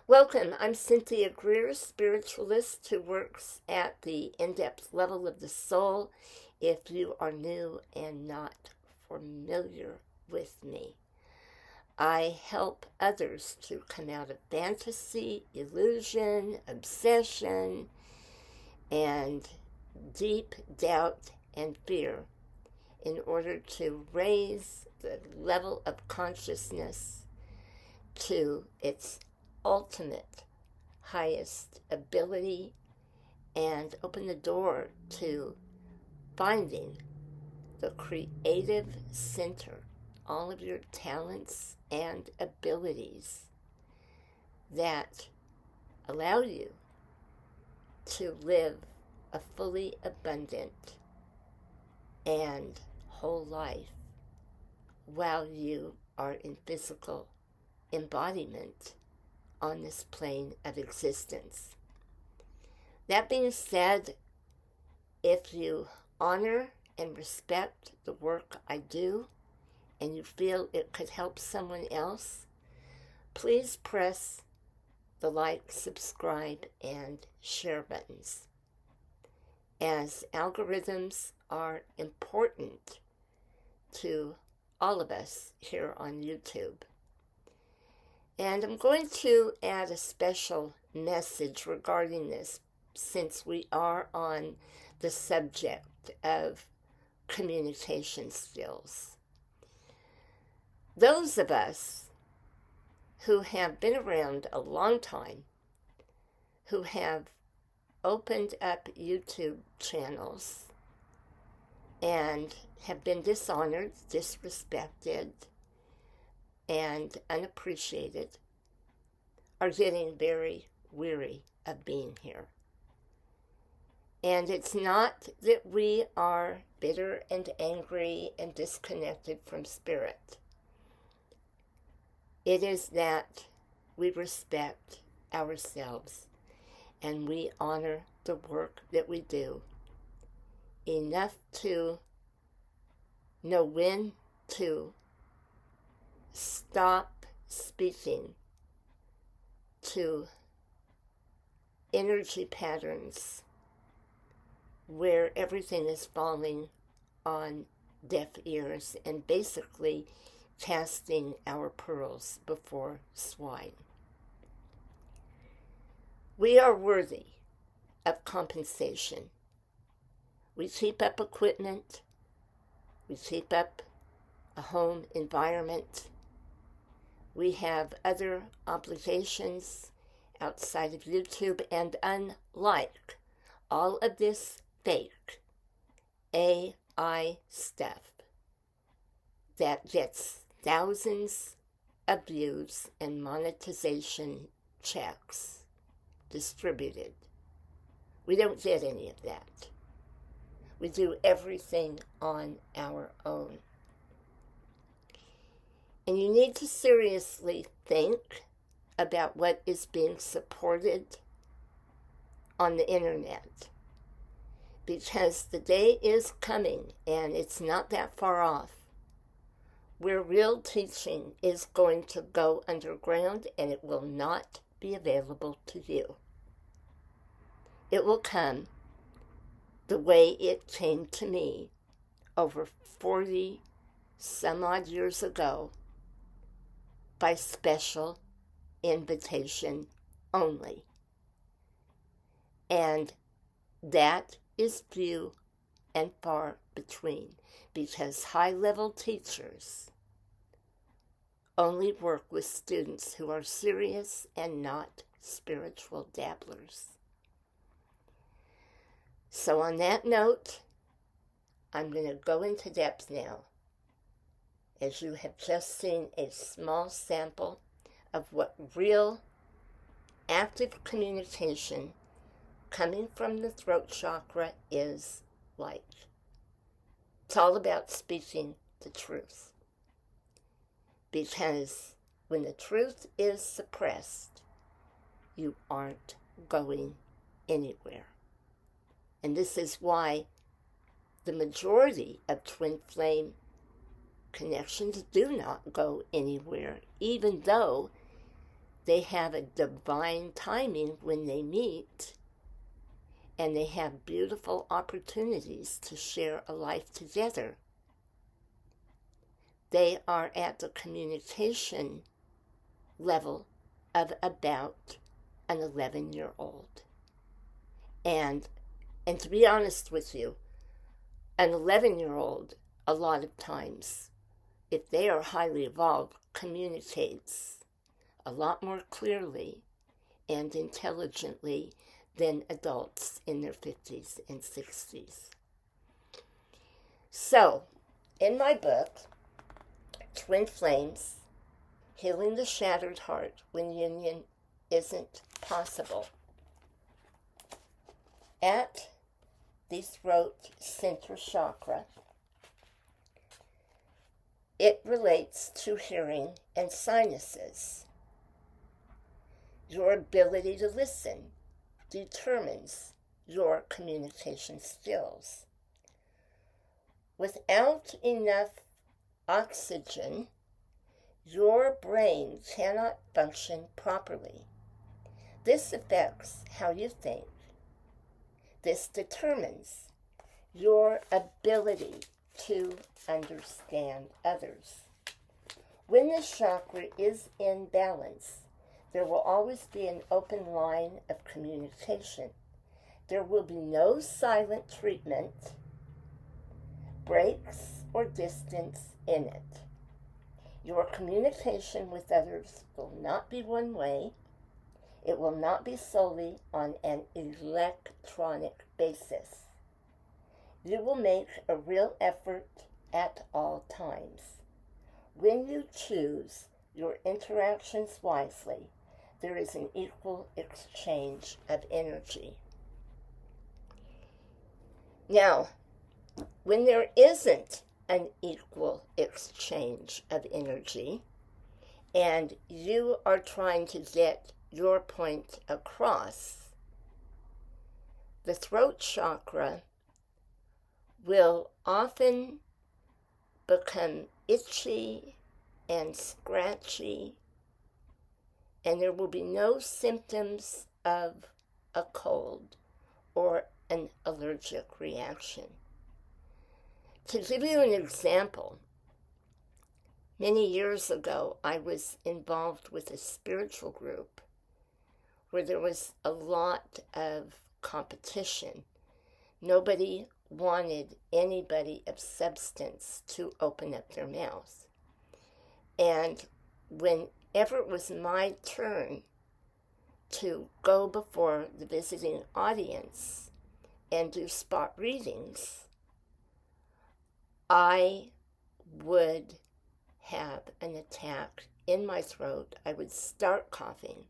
Welcome, I'm Cynthia Greer, spiritualist who works at the in-depth level of the soul. If you are new and not familiar with me, I help others to come out of fantasy, illusion, obsession, and deep doubt and fear in order to raise the level of consciousness to its ultimate highest ability and open the door to finding the creative center, all of your talents and abilities that allow you to live a fully abundant and whole life while you are in physical embodiment on this plane of existence. That being said, if you honor and respect the work I do and you feel it could help someone else, please press the like, subscribe, and share buttons, as algorithms are important to all of us here on YouTube. And I'm going to add a special message regarding this, since we are on the subject of communication skills. Those of us who have been around a long time, who have opened up YouTube channels and have been dishonored, disrespected, and unappreciated, are getting very weary of being here. And it's not that we are bitter and angry and disconnected from spirit. It is that we respect ourselves and we honor the work that we do enough to know when to stop speaking to energy patterns where everything is falling on deaf ears and basically casting our pearls before swine. We are worthy of compensation. We keep up equipment. We keep up a home environment. We have other obligations outside of YouTube, and unlike all of this fake AI stuff that gets thousands of views and monetization checks distributed, we don't get any of that. We do everything on our own. And you need to seriously think about what is being supported on the internet, because the day is coming, and it's not that far off, where real teaching is going to go underground and it will not be available to you. It will come the way it came to me over 40 some odd years ago, by special invitation only. And that is few and far between, because high-level teachers only work with students who are serious and not spiritual dabblers. So on that note, I'm going to go into depth now, as you have just seen a small sample of what real active communication coming from the throat chakra is like. It's all about speaking the truth. Because when the truth is suppressed, you aren't going anywhere. And this is why the majority of twin flame connections do not go anywhere, even though they have a divine timing when they meet, and they have beautiful opportunities to share a life together. They are at the communication level of about an 11-year-old. And to be honest with you, an 11-year-old, a lot of times, if they are highly evolved, communicates a lot more clearly and intelligently than adults in their 50s and 60s. So, in my book, Twin Flames, Healing the Shattered Heart When Union Isn't Possible, at the throat center chakra, it relates to hearing and sinuses. Your ability to listen determines your communication skills. Without enough oxygen, your brain cannot function properly. This affects how you think. This determines your ability to understand others. When the chakra is in balance, there will always be an open line of communication. There will be no silent treatment, breaks, or distance in it. Your communication with others will not be one way. It will not be solely on an electronic basis. You will make a real effort at all times. When you choose your interactions wisely, there is an equal exchange of energy. Now, when there isn't an equal exchange of energy, and you are trying to get your point across, the throat chakra will often become itchy and scratchy, and there will be no symptoms of a cold or an allergic reaction. To give you an example, many years ago, I was involved with a spiritual group where there was a lot of competition. Nobody wanted anybody of substance to open up their mouth. And whenever it was my turn to go before the visiting audience and do spot readings, I would have an attack in my throat. I would start coughing.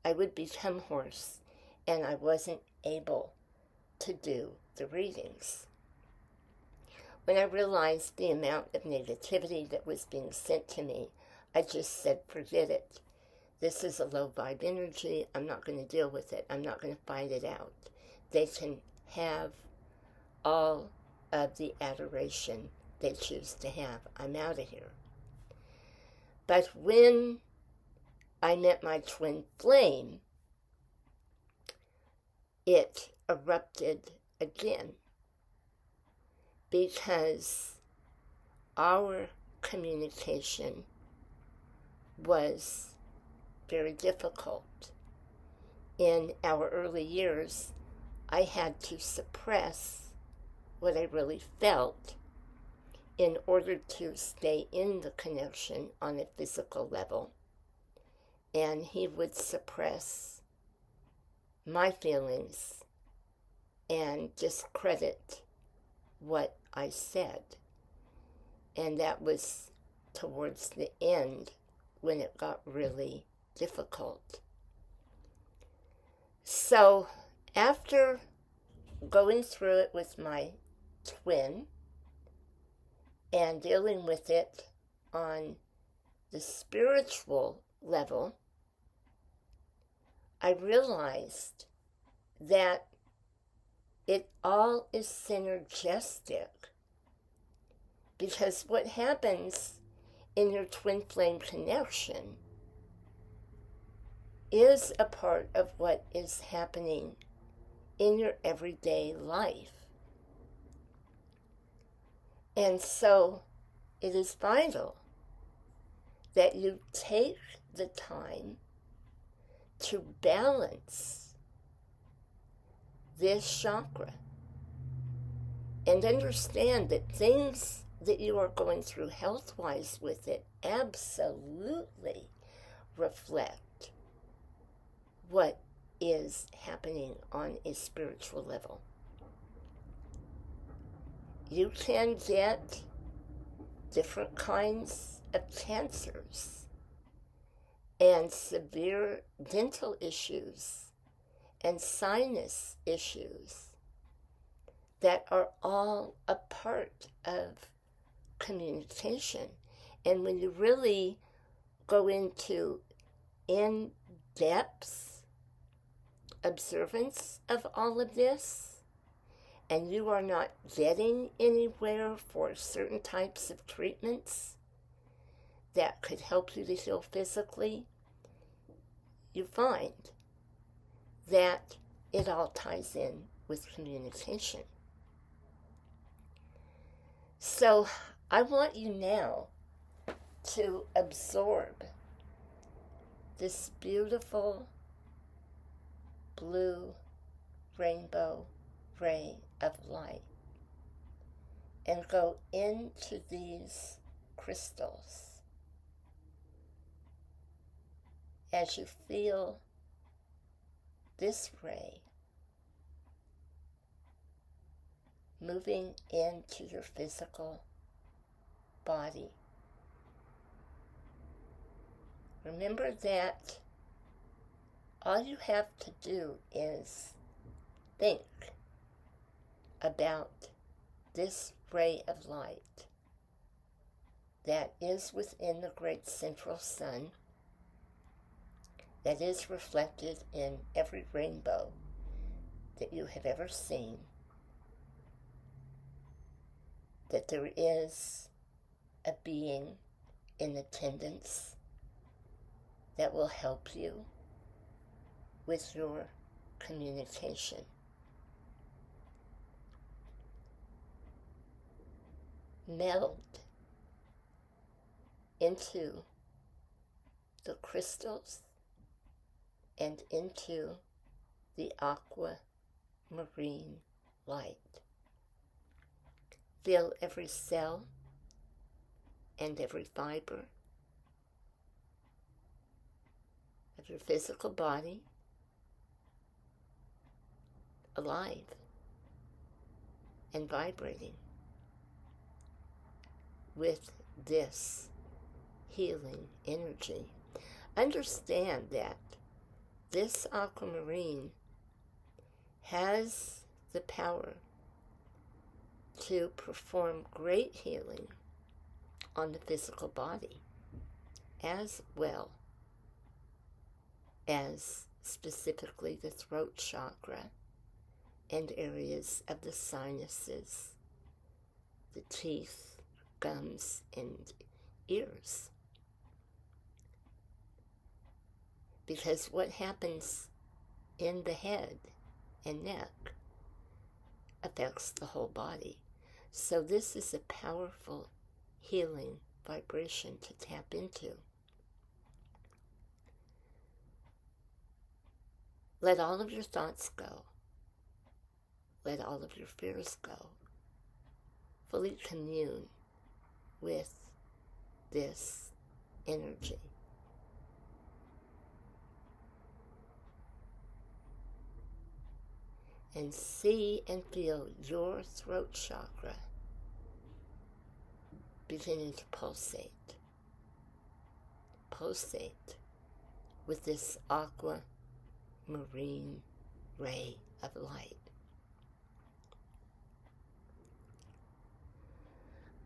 I would become hoarse, and I wasn't able to do the readings. When I realized the amount of negativity that was being sent to me, I just said, forget it. This is a low vibe energy. I'm not going to deal with it. I'm not going to fight it out. They can have all of the adoration they choose to have. I'm out of here. But when I met my twin flame, it erupted again because our communication was very difficult. In our early years, I had to suppress what I really felt in order to stay in the connection on a physical level. And he would suppress my feelings and discredit what I said. And that was towards the end when it got really difficult. So after going through it with my twin and dealing with it on the spiritual level, I realized that it all is synergistic, because what happens in your twin flame connection is a part of what is happening in your everyday life. And so it is vital that you take the time to balance this chakra and understand that things that you are going through health-wise with it absolutely reflect what is happening on a spiritual level. You can get different kinds of cancers and severe dental issues and sinus issues that are all a part of communication. And when you really go into in-depth observance of all of this, and you are not getting anywhere for certain types of treatments that could help you to heal physically, you find that it all ties in with communication. So I want you now to absorb this beautiful blue rainbow ray of light and go into these crystals as you feel this ray moving into your physical body. Remember that all you have to do is think about this ray of light that is within the great central sun, that is reflected in every rainbow that you have ever seen, that there is a being in attendance that will help you with your communication. Meld into the crystals and into the aquamarine light. Feel every cell and every fiber of your physical body alive and vibrating with this healing energy. Understand that this aquamarine has the power to perform great healing on the physical body, as well as specifically the throat chakra and areas of the sinuses, the teeth, gums, and ears. Because what happens in the head and neck affects the whole body. So this is a powerful healing vibration to tap into. Let all of your thoughts go. Let all of your fears go. Fully commune with this energy. And see and feel your throat chakra beginning to pulsate. Pulsate with this aquamarine ray of light.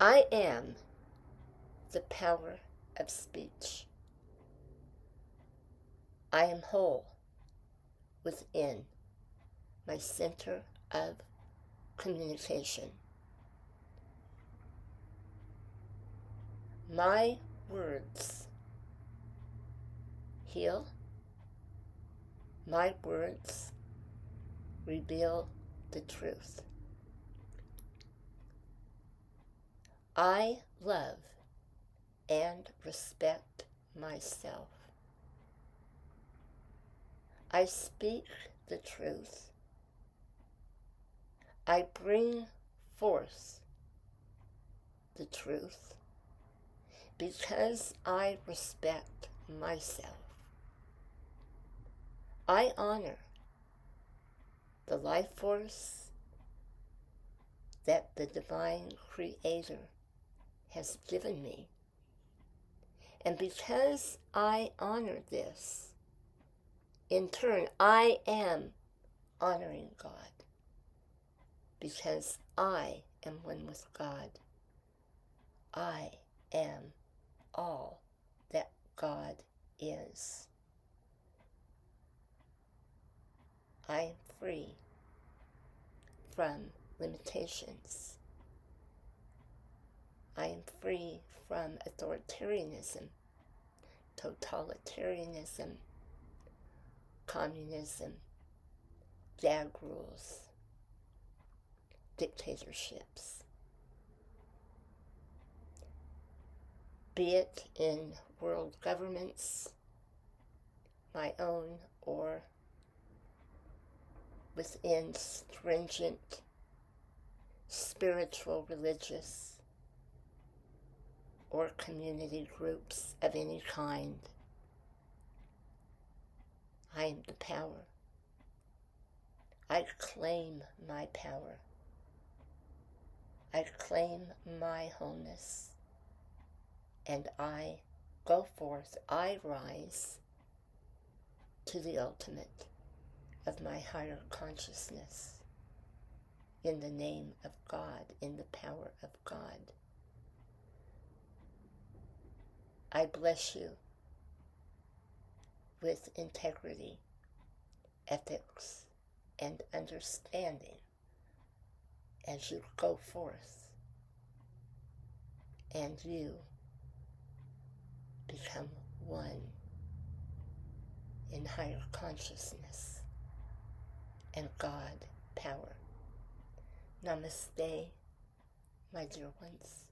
I am the power of speech. I am whole within my center of communication. My words heal My words reveal the truth. I love and respect myself. I speak the truth. I bring forth the truth because I respect myself. I honor the life force that the Divine Creator has given me. And because I honor this, in turn, I am honoring God. Because I am one with God. I am all that God is. I am free from limitations. I am free from authoritarianism, totalitarianism, communism, gag rules, dictatorships. Be it in world governments, my own, or within stringent spiritual, religious, or community groups of any kind. I am the power. I claim my power. I claim my wholeness. And I go forth, I rise to the ultimate of my higher consciousness in the name of God, in the power of God. I bless you with integrity, ethics, and understanding as you go forth and you become one in higher consciousness and God power. Namaste, my dear ones.